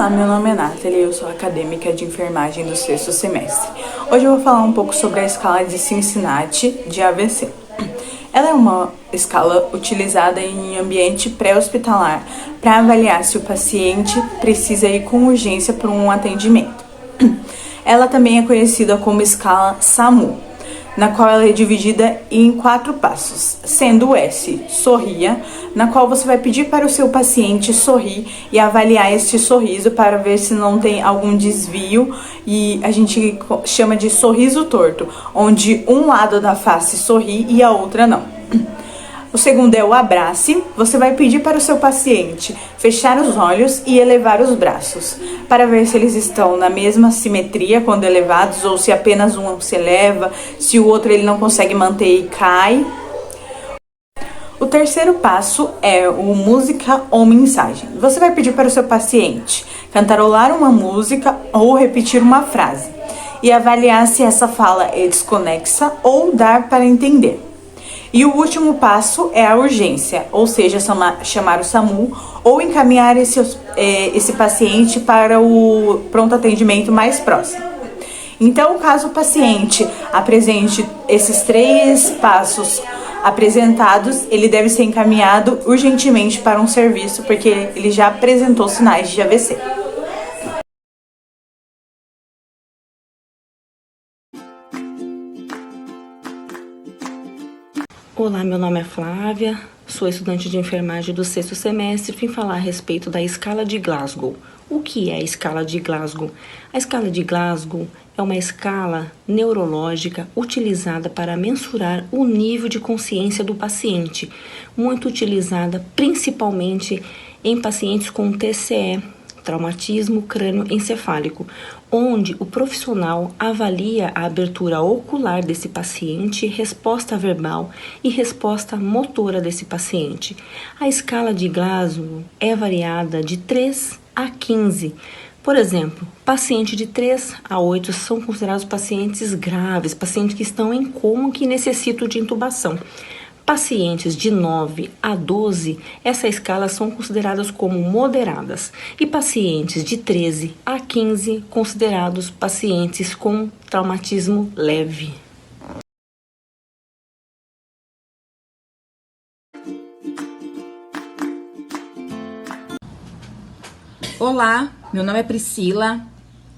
Olá, meu nome é Nathalie e eu sou acadêmica de enfermagem do 6º semestre. Hoje eu vou falar um pouco sobre a escala de Cincinnati de AVC. Ela é uma escala utilizada em ambiente pré-hospitalar para avaliar se o paciente precisa ir com urgência para um atendimento. Ela também é conhecida como escala SAMU, na qual ela é dividida em 4 passos, sendo o S, sorria, na qual você vai pedir para o seu paciente sorrir e avaliar este sorriso para ver se não tem algum desvio, e a gente chama de sorriso torto, onde um lado da face sorri e a outra não. O segundo é o abrace. Você vai pedir para o seu paciente fechar os olhos e elevar os braços, para ver se eles estão na mesma simetria quando elevados, ou se apenas um se eleva, se o outro ele não consegue manter e cai. O terceiro passo é o música ou mensagem. Você vai pedir para o seu paciente cantarolar uma música ou repetir uma frase, e avaliar se essa fala é desconexa ou dar para entender. E o último passo é a urgência, ou seja, chamar o SAMU ou encaminhar esse paciente para o pronto atendimento mais próximo. Então, caso o paciente apresente esses 3 passos apresentados, ele deve ser encaminhado urgentemente para um serviço, porque ele já apresentou sinais de AVC. Olá, meu nome é Flávia, sou estudante de enfermagem do 6º semestre e vim falar a respeito da escala de Glasgow. O que é a escala de Glasgow? A escala de Glasgow é uma escala neurológica utilizada para mensurar o nível de consciência do paciente, muito utilizada principalmente em pacientes com TCE, traumatismo crânioencefálico, onde o profissional avalia a abertura ocular desse paciente, resposta verbal e resposta motora desse paciente. A escala de Glasgow é variada de 3 a 15. Por exemplo, pacientes de 3 a 8 são considerados pacientes graves, pacientes que estão em coma que necessitam de intubação. Pacientes de 9 a 12, essa escala são consideradas como moderadas, e pacientes de 13 a 15 considerados pacientes com traumatismo leve. Olá, meu nome é Priscila.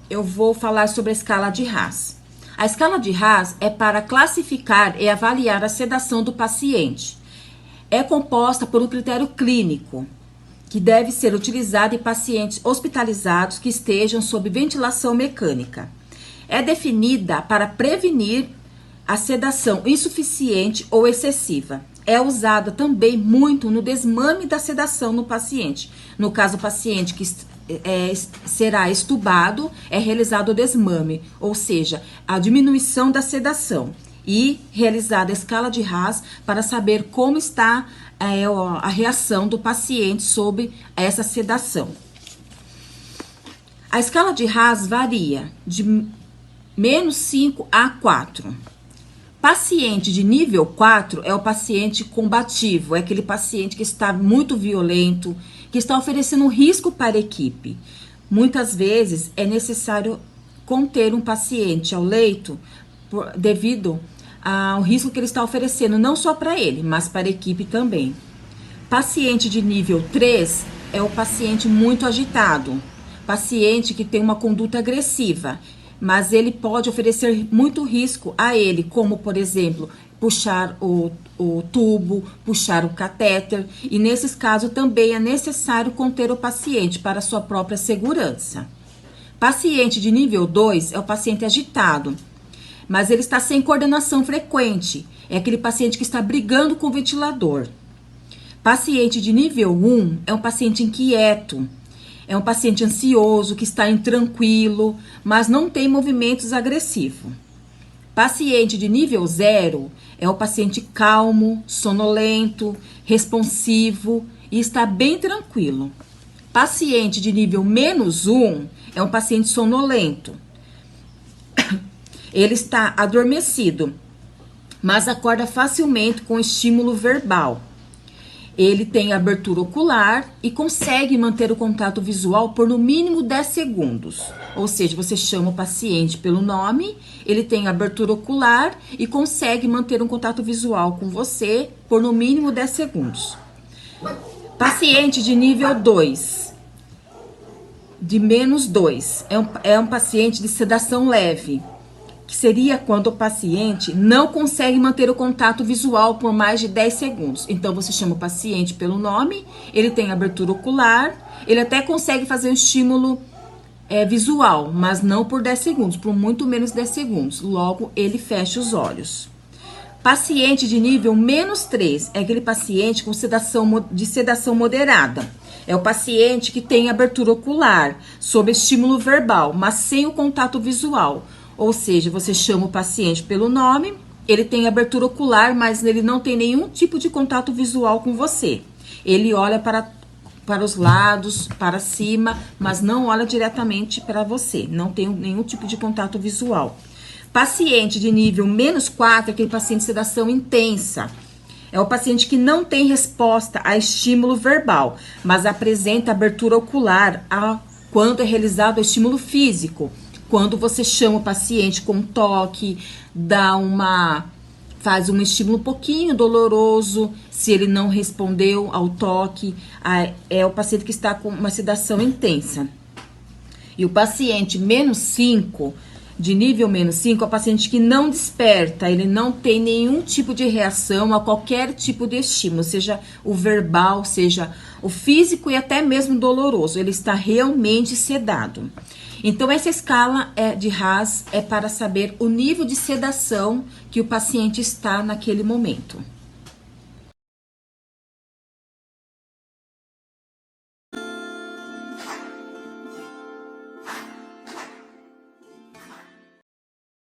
Eu vou falar sobre a escala de Haas. A escala de Haas é para classificar e avaliar a sedação do paciente. É composta por um critério clínico, que deve ser utilizado em pacientes hospitalizados que estejam sob ventilação mecânica. É definida para prevenir a sedação insuficiente ou excessiva. É usada também muito no desmame da sedação no paciente. No caso, o paciente que será estubado, é realizado o desmame, ou seja, a diminuição da sedação, e realizada a escala de Haas para saber como está a reação do paciente sob essa sedação. A escala de Haas varia de -5 a 4. Paciente de nível 4 é o paciente combativo, é aquele paciente que está muito violento, que está oferecendo um risco para a equipe. Muitas vezes é necessário conter um paciente ao leito devido ao risco que ele está oferecendo, não só para ele, mas para a equipe também. Paciente de nível 3 é o paciente muito agitado, paciente que tem uma conduta agressiva, mas ele pode oferecer muito risco a ele, como, por exemplo, puxar o tubo, puxar o catéter, e nesses casos também é necessário conter o paciente para sua própria segurança. Paciente de nível 2 é o paciente agitado, mas ele está sem coordenação frequente, é aquele paciente que está brigando com o ventilador. Paciente de nível 1 é um paciente inquieto, é um paciente ansioso, que está intranquilo, mas não tem movimentos agressivos. Paciente de nível 0 é o paciente calmo, sonolento, responsivo e está bem tranquilo. Paciente de nível -1 é um paciente sonolento. Ele está adormecido, mas acorda facilmente com estímulo verbal. Ele tem abertura ocular e consegue manter o contato visual por no mínimo 10 segundos. Ou seja, você chama o paciente pelo nome, ele tem abertura ocular e consegue manter um contato visual com você por no mínimo 10 segundos. Paciente de nível 2, de -2, é um paciente de sedação leve, que seria quando o paciente não consegue manter o contato visual por mais de 10 segundos. Então, você chama o paciente pelo nome, ele tem abertura ocular, ele até consegue fazer um estímulo visual, mas não por 10 segundos, por muito menos 10 segundos. Logo, ele fecha os olhos. Paciente de nível -3 é aquele paciente com sedação moderada. É o paciente que tem abertura ocular, sob estímulo verbal, mas sem o contato visual. Ou seja, você chama o paciente pelo nome, ele tem abertura ocular, mas ele não tem nenhum tipo de contato visual com você. Ele olha para os lados, para cima, mas não olha diretamente para você. Não tem nenhum tipo de contato visual. Paciente de nível -4 é aquele paciente de sedação intensa. É o paciente que não tem resposta a estímulo verbal, mas apresenta abertura ocular quando é realizado o estímulo físico. Quando você chama o paciente com toque, faz um estímulo um pouquinho doloroso, se ele não respondeu ao toque, é o paciente que está com uma sedação intensa. E o paciente -5, de nível -5, é o paciente que não desperta, ele não tem nenhum tipo de reação a qualquer tipo de estímulo, seja o verbal, seja o físico e até mesmo doloroso, ele está realmente sedado. Então, essa escala de Haas é para saber o nível de sedação que o paciente está naquele momento.